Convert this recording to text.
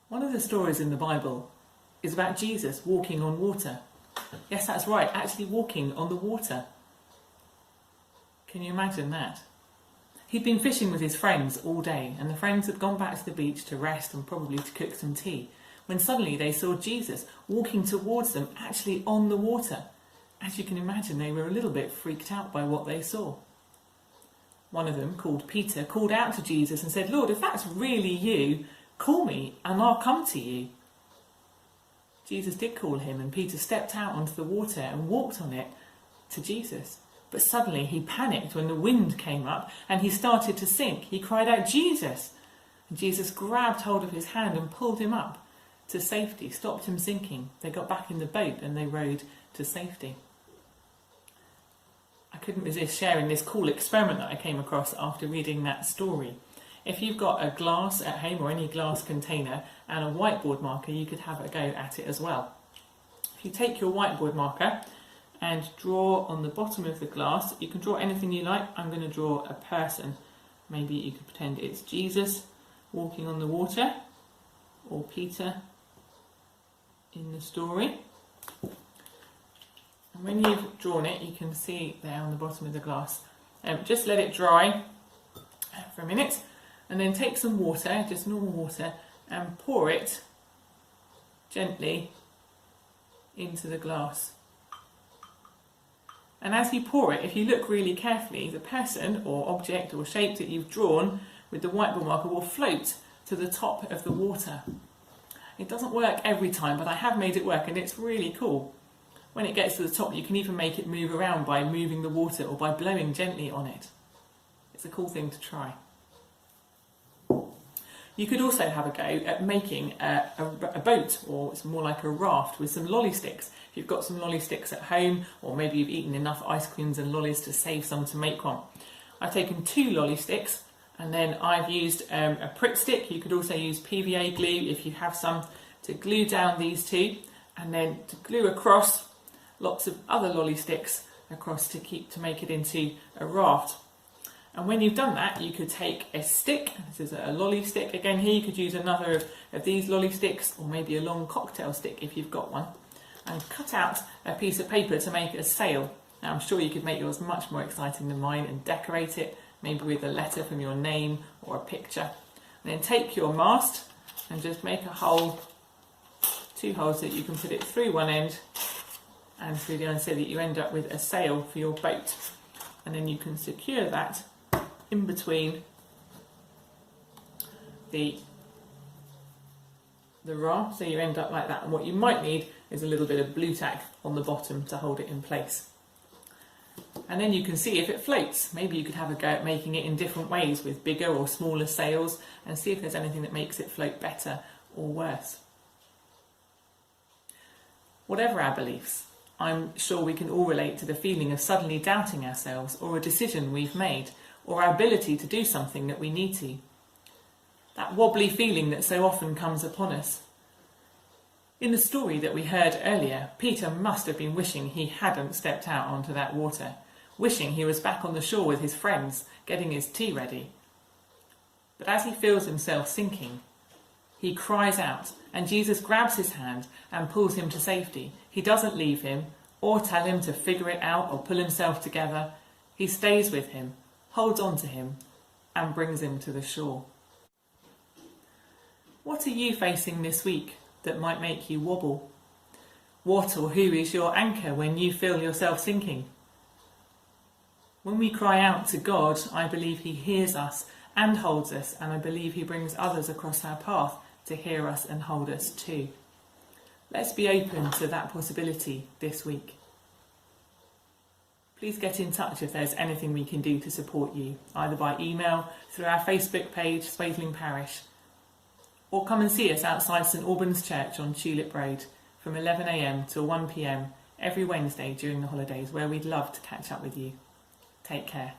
One of the stories in the Bible is about Jesus walking on water. Yes, that's right, actually walking on the water. Can you imagine that? He'd been fishing with his friends all day, and the friends had gone back to the beach to rest and probably to cook some tea, when suddenly they saw Jesus walking towards them, actually on the water. As you can imagine, they were a little bit freaked out by what they saw. One of them, called Peter, called out to Jesus and said, "Lord, if that's really you, call me and I'll come to you." Jesus did call him, and Peter stepped out onto the water and walked on it to Jesus. But suddenly he panicked when the wind came up and he started to sink. He cried out, "Jesus!" And Jesus grabbed hold of his hand and pulled him up to safety, stopped him sinking. They got back in the boat and they rowed to safety. I couldn't resist sharing this cool experiment that I came across after reading that story. If you've got a glass at home or any glass container and a whiteboard marker, you could have a go at it as well. If you take your whiteboard marker and draw on the bottom of the glass, you can draw anything you like. I'm going to draw a person. Maybe you could pretend it's Jesus walking on the water, or Peter in the story. And when you've drawn it, you can see there on the bottom of the glass. Just let it dry for a minute, and then take some water, just normal water, and pour it gently into the glass. And as you pour it, if you look really carefully, the person or object or shape that you've drawn with the whiteboard marker will float to the top of the water. It doesn't work every time, but I have made it work, and it's really cool. When it gets to the top, you can even make it move around by moving the water or by blowing gently on it. It's a cool thing to try. You could also have a go at making a boat, or it's more like a raft, with some lolly sticks. If you've got some lolly sticks at home, or maybe you've eaten enough ice creams and lollies to save some to make one. I've taken 2 lolly sticks, and then I've used a Pritt stick. You could also use PVA glue if you have some, to glue down these 2, and then to glue across lots of other lolly sticks across to make it into a raft. And when you've done that, you could take a stick. This is a lolly stick again here. You could use another of these lolly sticks, or maybe a long cocktail stick if you've got one, and cut out a piece of paper to make a sail. Now, I'm sure you could make yours much more exciting than mine and decorate it, maybe with a letter from your name or a picture. And then take your mast and just make a hole, 2 holes, that you can put it through one end and through the other, so that you end up with a sail for your boat. And then you can secure that in between the raft, so you end up like that. And what you might need is a little bit of blue tack on the bottom to hold it in place. And then you can see if it floats. Maybe you could have a go at making it in different ways with bigger or smaller sails, and see if there's anything that makes it float better or worse. Whatever our beliefs, I'm sure we can all relate to the feeling of suddenly doubting ourselves, or a decision we've made, or our ability to do something that we need to. That wobbly feeling that so often comes upon us. In the story that we heard earlier, Peter must have been wishing he hadn't stepped out onto that water, wishing he was back on the shore with his friends, getting his tea ready. But as he feels himself sinking, he cries out, and Jesus grabs his hand and pulls him to safety. He doesn't leave him, or tell him to figure it out or pull himself together. He stays with him, holds on to him, and brings him to the shore. What are you facing this week that might make you wobble? What or who is your anchor when you feel yourself sinking? When we cry out to God, I believe he hears us and holds us, and I believe he brings others across our path to hear us and hold us too. Let's be open to that possibility this week. Please get in touch if there's anything we can do to support you, either by email, through our Facebook page, Swaithling Parish, or come and see us outside St Albans Church on Tulip Road from 11 a.m. till 1 p.m. every Wednesday during the holidays, where we'd love to catch up with you. Take care.